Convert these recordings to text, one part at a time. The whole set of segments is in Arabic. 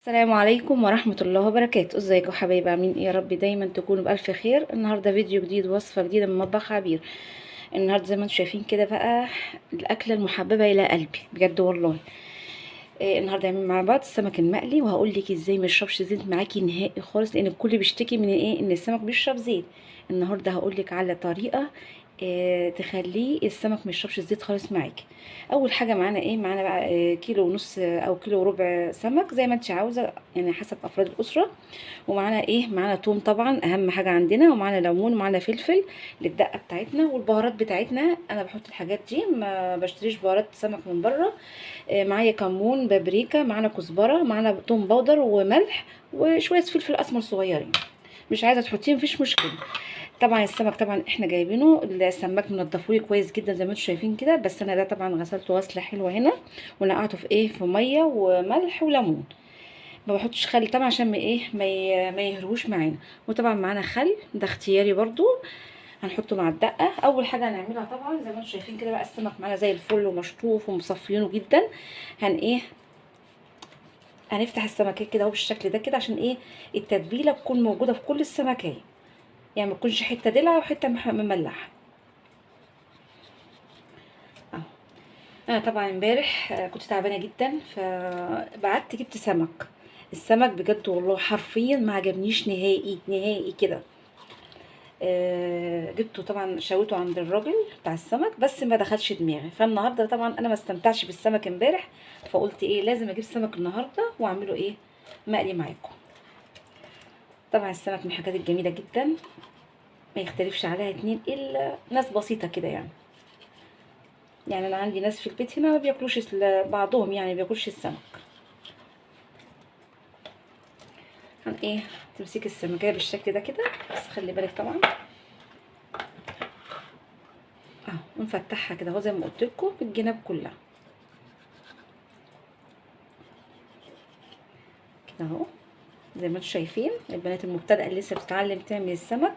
السلام عليكم ورحمة الله وبركاته. ازيكم حبايبي؟ عاملين ايه؟ يا رب دايما تكونوا بألف خير. النهاردة فيديو جديد، وصفة جديدة من مطبخ عبير. النهاردة زي ما انتم شايفين كده بقى الأكلة المحببة إلى قلبي بجد والله. النهارده هنعمل مع بعض السمك المقلي، وهقول لك ازاي ما يشربش زيت معاكي نهائي خالص، لان الكل بيشتكي من ايه؟ ان السمك بيشرب زيت. النهارده هقول لك على طريقه تخليه السمك ما يشربش الزيت خالص معاكي. اول حاجه معانا ايه؟ معانا بقى كيلو ونص او كيلو وربع سمك زي ما انت عاوزه، يعني حسب افراد الاسره. ومعانا ايه؟ معانا توم طبعا اهم حاجه عندنا، ومعانا ليمون، ومعانا فلفل للدقه بتاعتنا، والبهارات بتاعتنا انا بحط الحاجات دي، ما بشتريش بهارات سمك من بره. معايا كمون، بابريكا، معانا كزبره، معانا توم باودر وملح وشويه فلفل اسمر صغيرين. مش عايزه تحطيه مفيش مشكله. طبعا السمك طبعا احنا جايبينه السماك منضفولي كويس جدا زي ما انتم شايفين كده، بس انا ده طبعا غسلته غسله حلوه هنا، ونقعته في ايه؟ في ميه وملح وليمون. ما بحطش خل طبعا عشان ما يهروش معانا. وطبعا معانا خل، ده اختياري برضو، هنحطه مع الدقه. اول حاجه هنعملها طبعا زي ما انتم شايفين كده بقى السمك معانا زي الفل ومشطوف ومصفينه جدا. ايه؟ هنفتح السمكيه كده اهو بالشكل ده كده، عشان ايه؟ التتبيله تكون موجوده في كل السمكيه، يعني ما تكونش حته دلع وحته مملحه اهو. انا طبعا امبارح كنت تعبانه جدا، فبعت جبت سمك. السمك بجد والله حرفيا ما عجبنيش نهائي نهائي كده. جبته طبعا شويته عند الراجل بتاع السمك، بس ما دخلش دماغي. فالنهارده طبعا انا ما استمتعش بالسمك امبارح، فقلت ايه؟ لازم اجيب سمك النهارده واعمله ايه؟ مقلي معاكم. طبعا السمك من الحاجات الجميله جدا، ما يختلفش عليها اتنين الا ناس بسيطه كده يعني. يعني انا عندي ناس في البيت هنا ما بياكلوش بعضهم يعني ما بياكلوش السمك. ايه؟ تمسكي السمكيه بالشكل ده كده، بس خلي بالك طبعا اهو، ونفتحها كده اهو زي ما قلت لكم بالجناب كلها كده اهو. زي ما انتم شايفين البنات المبتدئه اللي لسه بتتعلم تعمل السمك،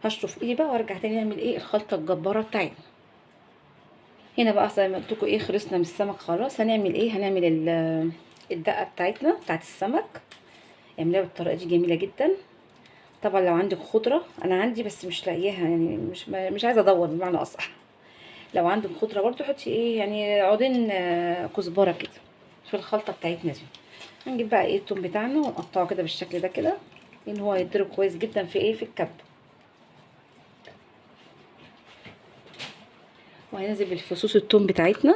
هشطف ايدي بقى وارجع تاني نعمل ايه؟ الخلطه الجباره بتاعتنا. هنا بقى زي ما قلت لكم ايه، خلصنا من السمك خلاص. هنعمل ايه؟ هنعمل الدقه بتاعتنا بتاعت السمك. اعمليها بالطريقه دي جميله جدا. طبعا لو عندك خضره، انا عندي بس مش لاقياها، يعني مش عايزه ادور بمعنى اصح. لو عندك خضره برضو حطي ايه؟ يعني عودين كزبره كده في الخلطه بتاعتنا دي. هنجيب بقى ايه؟ التوم بتاعنا ونقطعه كده بالشكل ده كده، لان هو يتضرب كويس جدا في ايه؟ في الكب. وهننزل بالفصوص التوم بتاعتنا،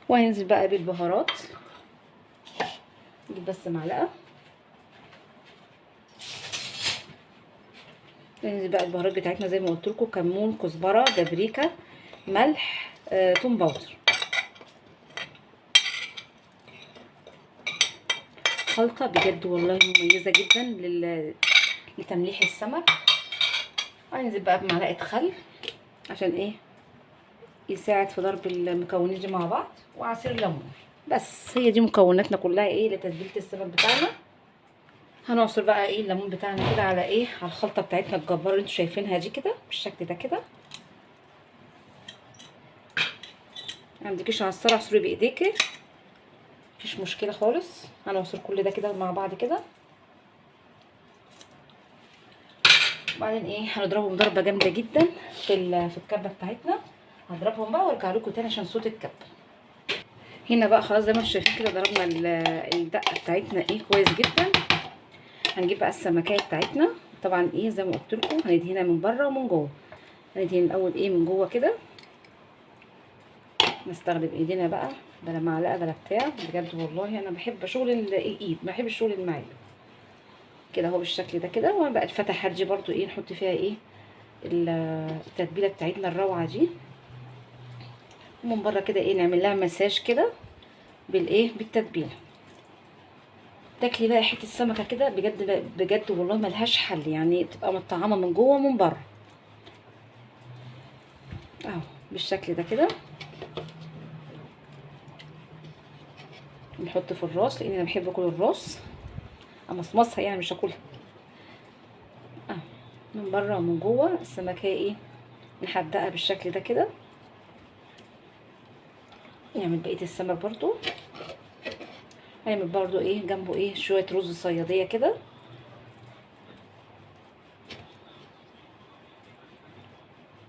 وهننزل بقى بالبهارات. نجيب بس معلقه. ننزل بقى البهارات بتاعتنا زي ما قلت لكم: كمون، كزبره، بابريكا، ملح، توم باودر. خلطه بجد والله مميزه جدا لتمليح السمك. هننزل بقى بمعلقه خل عشان ايه؟ يساعد في ضرب المكونات دي مع بعض، وعصير ليمون. بس هي دي مكوناتنا كلها ايه لتتبيله السمك بتاعنا. هنعصر بقى ايه؟ الليمون بتاعنا كده على ايه؟ على الخلطه بتاعتنا الجباره اللي انتوا شايفينها دي كده بالشكل ده كده. ما عندكيش عصاره اعصري بايديكي، مفيش مشكله خالص. هنعصر كل ده كده مع بعض كده، وبعدين ايه؟ هنضربهم ضربه جامده جدا في الكبه بتاعتنا. هضربهم بقى وارجع لكم تاني عشان صوت الكبه. هنا بقى خلاص زي ما انتوا شايفين كده ضربنا الدقه بتاعتنا ايه؟ كويس جدا. هنجيب بقى السمكيه بتاعتنا. طبعا ايه؟ زي ما قلت لكم هندهنها من بره ومن جوه. هندهن الاول ايه؟ من جوه كده. نستخدم ايدينا بقى، بلا معلقه بلا بتاع. بجد والله انا بحب شغل الايد، ما بحبش شغل المعلقه. كده اهو بالشكل ده كده. وبقى الفتحات دي برضو ايه؟ نحط فيها ايه؟ التتبيله بتاعتنا الروعه دي. ومن بره كده ايه؟ نعمل لها مساج كده بالايه؟ بالتتبيله. تاكلي بقى حته سمكه كده بجد بجد والله ملهاش حل، يعني تبقى مطعمه من جوه ومن بره اهو بالشكل ده كده. نحط في الراس لان انا بحب اكل الراس، امصمصها يعني مش هاكلها. اه من بره ومن جوه السمكيه ايه؟ نحدقها بالشكل ده كده. نعمل بقيه السمك برضو. هنعمل برضو ايه جنبه ايه شويه رز صياديه كده.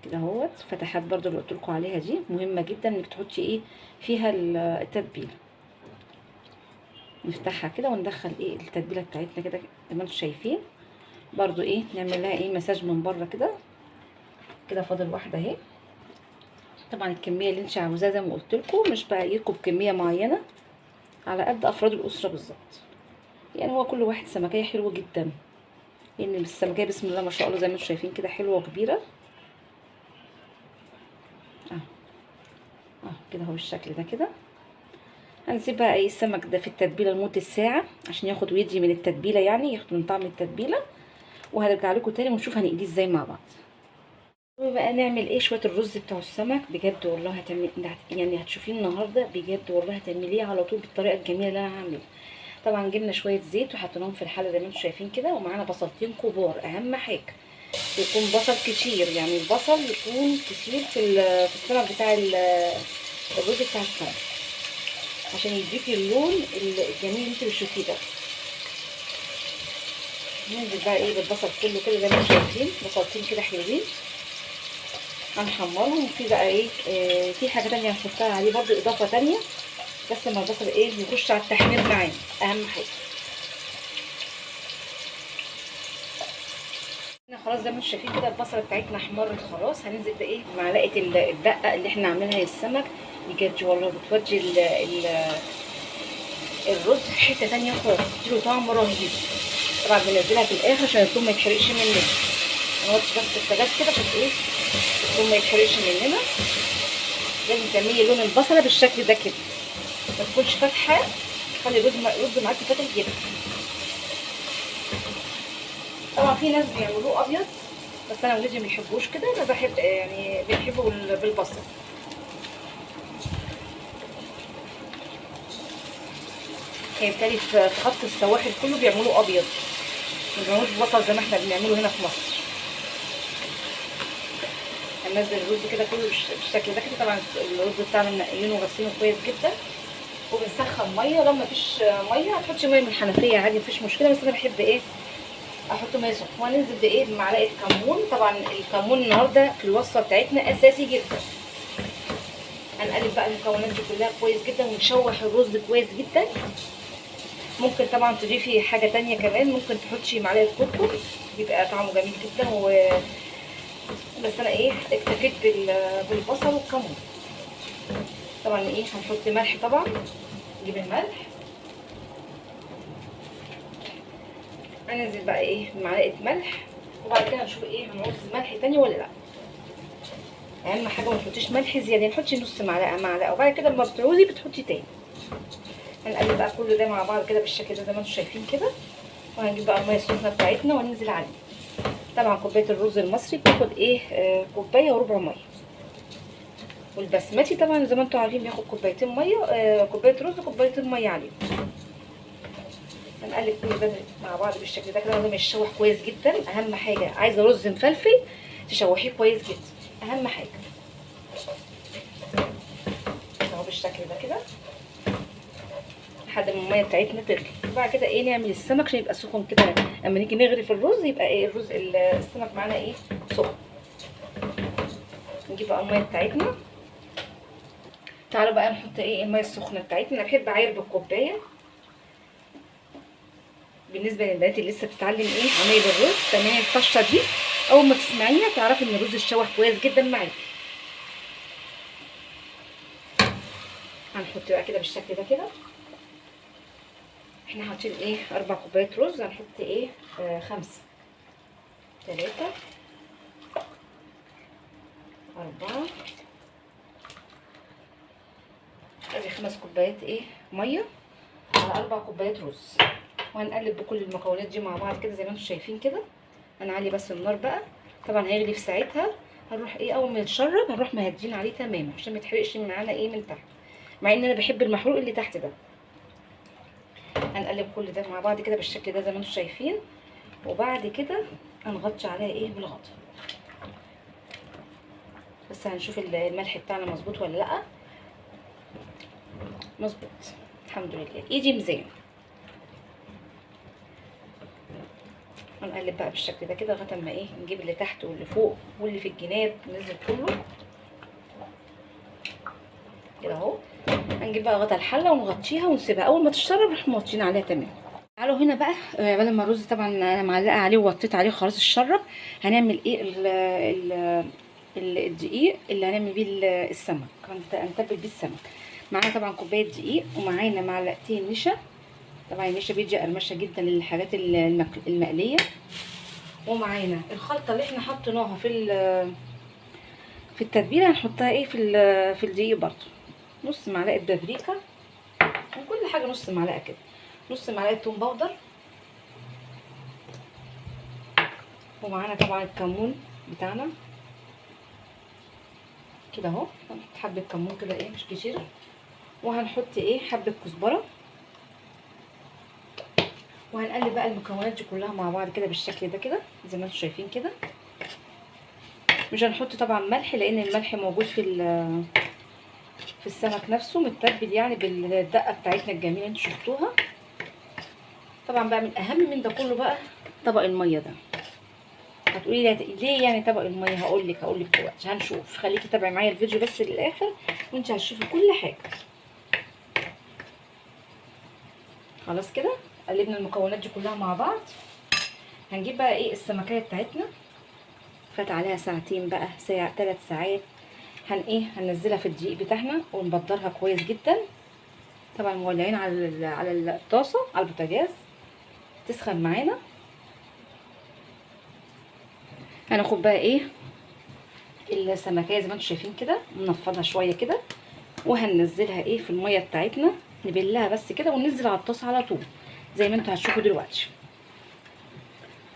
كده اهوت فتحات برضو اللي قلت لكم عليها دي مهمه جدا انك تحطي ايه فيها التتبيله. نفتحها كده وندخل ايه التتبيله بتاعتنا كده زي ما انتم شايفين. برضو ايه نعمل لها ايه مساج من بره كده. كده فاضل واحده اهي. طبعا الكميه اللي انت عاوزاها زي ما قلت لكم، مش باقيلكم بكميه معينه، على قد افراد الاسره بالظبط. يعني هو كل واحد سمكيه حلوه جدا، لان السمكيه بسم الله ما شاء الله زي ما انتم شايفين كده حلوه وكبيره. كده اهو بالشكل ده كده. هنسيب بقى ايه السمك ده في التتبيله لمده ساعه عشان ياخد ويدي من التتبيله، يعني ياخد من طعم التتبيله. وهرجع لكم تاني ونشوف هنقليه ازاي مع بعض. وبقى نعمل ايه شويه الرز بتاع السمك. بجد والله هتعمل يعني هتشوفيه النهارده بجد والله هتعمليه على طول بالطريقه الجميله اللي انا هعملها. طبعا جبنا شويه زيت وحطيناهم في الحله زي ما انتم شايفين كده، ومعانا بصلتين كبار. اهم حاجه يكون بصل كتير، يعني البصل يكون كتير في السمك بتاع الرز بتاع السمك، عشان يديكي اللون الجميل اللي انت بتشوفيه ده. ننزل بقى ايه بالبصل كله كده زي ما انتم شايفين، بصلتين كده حلوين هنحمرهم. وفي بقى ايه في حاجه تانية هنحطها عليه برضو اضافه تانية، بس لما البصل ايه يخش على التحمير معانا اهم حاجه. خلاص زي ما انتم شايفين كده البصله بتاعتنا احمرت خلاص. هننزل بايه معلقه الدقه اللي احنا عاملينها للسمك. بجد والله بتودي الرز في حته تانية خالص، بتديله طعم رهيب. طبعا بننزلها في الاخر عشان الثوم ما يتحرقش مننا. هنوطي بس البوتاجاز كده عشان ايه الثوم ما يتحرقش مننا. لازم تعملي لون البصله بالشكل ده كده، ما تكونش فاتحه، خلي الرز معاكي فاتح جدا. طبعا في ناس بيعملوه ابيض، بس انا ولادي ما بيحبوش كده. انا بحب يعني بنحبه بالبصل. هي بالتالي في خط السواحل كله بيعملوه ابيض، ما بيعملوش بصل زي ما احنا بنعمله هنا في مصر. هننزل الرز كده كله بالشكل ده كده. طبعا الرز بتاعنا منقيينه وغسلينه كويس جدا، وبنسخن ميه. لو مفيش ميه هتحطي ميه من الحنفيه عادي مفيش مشكله، بس انا بحب ايه احط ميه سخنه. وهننزل بايه بمعلقه كمون. طبعا الكمون النهارده في الوصفه بتاعتنا اساسي جدا. هنقلب بقى المكونات دي كلها كويس جدا ونشوح الرز كويس جدا. ممكن طبعا تضيفي حاجه تانية كمان، ممكن تحطي معلقه كركم، بيبقى طعمه جميل جدا. بس انا ايه اكتفيت بالبصل والكمون. طبعا ايه هنحط ملح. طبعا نجيب الملح، هننزل بقى ايه بمعلقه ملح، وبعد كده نشوف ايه هنعوز ملح تاني ولا لا. اهم حاجه ما تحطيش ملح زياده، نحطي نص معلقه وبعد كده لما بتعوزي بتحطي تاني. هنقلب بقى كل ده مع بعض كده بالشكل ده زي ما انتم شايفين كده. وهنجيب بقى الميه السخنه بتاعتنا وننزل عليه. طبعا كوبايه الرز المصري بتاخد ايه كوبايه وربع ميه، والبسمتي طبعا زي ما انتم عارفين بياخد كوبايتين ميه. كوبايه رز كوبايتين ميه عليه. هنقلب كل ده مع بعض بالشكل ده كده لازم يتشوح كويس جدا. اهم حاجه عايزه رز مفلفل تشوحيه كويس جدا، اهم حاجه اهو بالشكل ده كده لحد ما الميه بتاعتنا تغلي. وبعد كده ايه نعمل السمك عشان يبقى سخن كده. اما نيجي نغرف الرز يبقى ايه السمك معانا ايه سخن. نجيب بقى الميه بتاعتنا. تعالوا بقى نحط ايه الميه السخنه بتاعتنا. انا بحب اعاير بالكوبايه. بالنسبه للبنات اللي لسه بتتعلم ايه عمايل الرز، تعملي الطشه دي اول ما تسمعيها تعرفي ان الرز اتشوح كويس جدا معاكي. هنحط بقى كده بالشكل ده كده. احنا حاطين ايه 4 كوبايات رز، هنحط ايه 5 3 4 ادي 5 كوبايات ايه ميه على 4 كوبايات رز. وهنقلب بكل المكونات دي مع بعض كده زي ما انتم شايفين كده. هنعلي بس النار بقى. طبعا هيغلي في ساعتها. هنروح ايه اول ما يتشرب هنروح مهدين عليه تمام عشان ما يتحرقش معانا ايه من تحت، مع ان انا بحب المحروق اللي تحت ده. هنقلب كل ده مع بعض كده بالشكل ده زي ما انتم شايفين. وبعد كده هنغطي عليها ايه بالغطا. بس هنشوف الملح بتاعنا مظبوط ولا لا. مظبوط. الحمد لله ايدي ميزان. هنقلب بقى بالشكل ده كده لغايه اما ايه نجيب اللي تحت واللي فوق واللي في الجناب ننزل كله كده اهو. هنجيب بقى غطا الحله ونغطيها ونسيبها، اول ما تشرب نروح موطيين عليها تمام. تعالوا هنا بقى بدل ما الرز طبعا انا معلقه عليه ووطيت عليه خلاص الشرب، هنعمل ايه الدقيق اللي هنعمل بيه السمك، هنتبل بيه السمك. معانا طبعا كوبايه دقيق ومعانا معلقتين نشا، طبعا النشا بيدي قرمشه جدا للحاجات المقليه. ومعانا الخلطه اللي احنا حطيناها في التتبيله هنحطها ايه في الدقيق برضو، نص معلقه بابريكا وكل حاجه نص معلقه كده، نص معلقه توم باودر. ومعانا طبعا الكمون بتاعنا كده اهو، هنحط حبه كمون كده ايه مش كتير، وهنحط ايه حبه كزبره. وهنقلب بقى المكونات دي كلها مع بعض كده بالشكل ده كده زي ما انتم شايفين كده. مش هنحط طبعا ملح لان الملح موجود في السمك نفسه متبل يعني بالدقه بتاعتنا الجميله انتوا شفتوها. طبعا بقى من اهم من ده كله بقى طبق الميه ده. هتقولي ليه يعني طبق الميه؟ هقول لك دلوقتي هنشوف، خليكي تابعي معايا الفيديو بس للاخر وانت هتشوفي كل حاجه. خلاص كده قلبنا المكونات دي كلها مع بعض. هنجيب بقى ايه السمكيه بتاعتنا، فات عليها ساعتين بقى، ساعه 3 ساعات. هننزلها في الدقيق بتاعنا ونبدرها كويس جدا. طبعا مولعين على الطاسه على البوتاجاز تسخن معانا. هناخد بقى ايه السمكيه زي ما انتم شايفين كده، ننفضها شويه كده وهننزلها ايه في الميه بتاعتنا، نبلها بس كده وننزل على الطاسه على طول زي ما انتم هتشوفوا دلوقتي.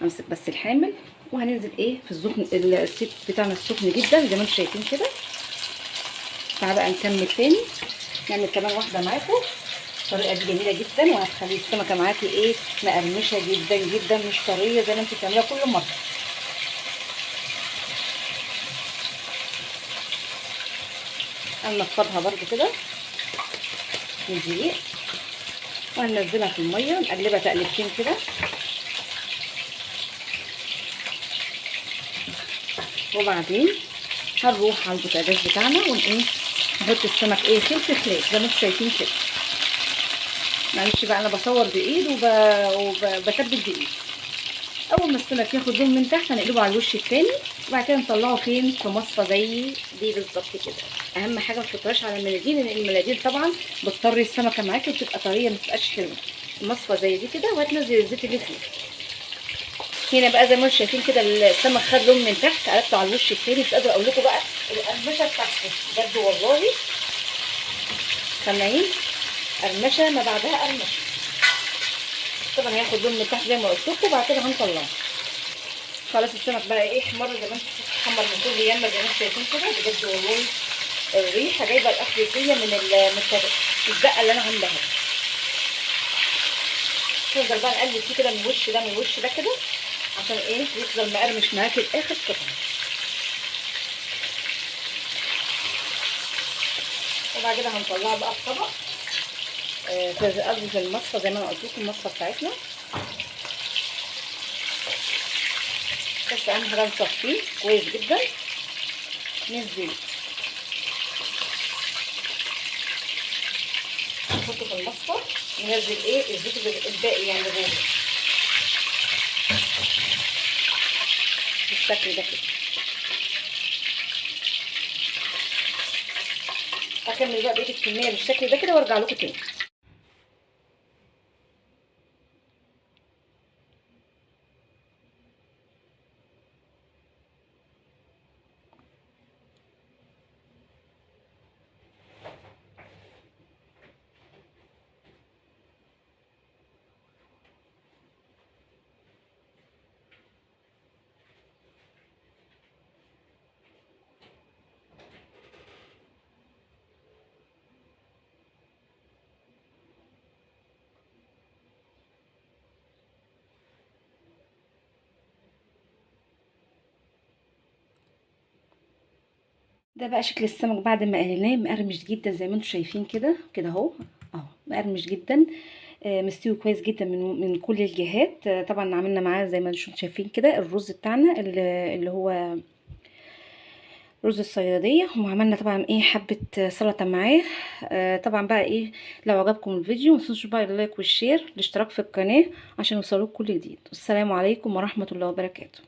همسك بس الحامل وهننزل ايه في السخن، الزيت بتاعنا السخن جدا زي ما انتم شايفين كده. تعالوا بقى نكمل تاني، نعمل كمان واحده معاكم. الطريقه دي جميله جدا وهتخلي السمكه معاكي ايه مقرمشه جدا جدا مش طريه زي ما انتم بتعملوها كل مره. هننفضها برده كده من دقيق وهننزلها في الميه نقلبها تقلبتين كده. وبعدين هنروح على البوتاجاز بتاعنا نحط السمك ايه خلف خلاف زي ما انتم شايفين كده. معلش بقى انا بصور بايد وبتبل بايد. اول ما السمك ياخد لون من تحت هنقلبه على الوش التاني وبعد كده نطلعه فين في مصفى زي دي بالظبط كده. اهم حاجه ما تحطهاش على المناديل لان المناديل طبعا بتطري السمكه معاكي وبتبقى طريه ما بتبقاش حلوه. مصفى زي دي كده وهتنزل الزيت اللي فيه. هنا بقى زي ما انتم شايفين كده السمك خد لون من تحت، قلبته على الوش التاني. مش قادره اقول لكم بقى القرمشه بتاعته بجد والله، سامعين قرمشه ما بعدها قرمشه. طبعا هياخد لون من تحت زي ما قلت لكم وبعد كده هنطلعه. خلاص السمك بقى ايه احمر زي ما انتم اتحمر من كل يمه زي ما انتم شايفين كده بجد والله. الريحه جايبه الاكل فيا من الدقه اللي انا عاملاها. نفضل بقى نقلب فيه كده من الوش ده من الوش ده كده عشان ايه يفضل مقرمش معاكي لاخر قطعه. وبعد كده هنطلعه بقى في طبق قصدي في المصفى زي ما انا قلت لكم المصفى بتاعتنا. بس اهم حاجه نصفيه كويس جدا من الزيت. نحطه في المصفى ننزل ايه الزيت الباقي يعني جوه بالشكل ده كده. هكمل بقى بقيه الكميه بالشكل ده كده وارجع لكم تاني. ده بقى شكل السمك بعد ما قليناه، مقرمش جدا زي ما انتم شايفين كده كده اهو. اهو مقرمش جدا، مستوي كويس جدا من كل الجهات. طبعا عملنا معاه زي ما انتم شايفين كده الرز بتاعنا اللي هو رز الصياديه، وعملنا طبعا ايه حبه سلطه معاه. طبعا بقى ايه، لو عجبكم الفيديو متنسوش بقى اللايك والشير، الاشتراك في القناه عشان يوصلوك كل جديد. والسلام عليكم ورحمه الله وبركاته.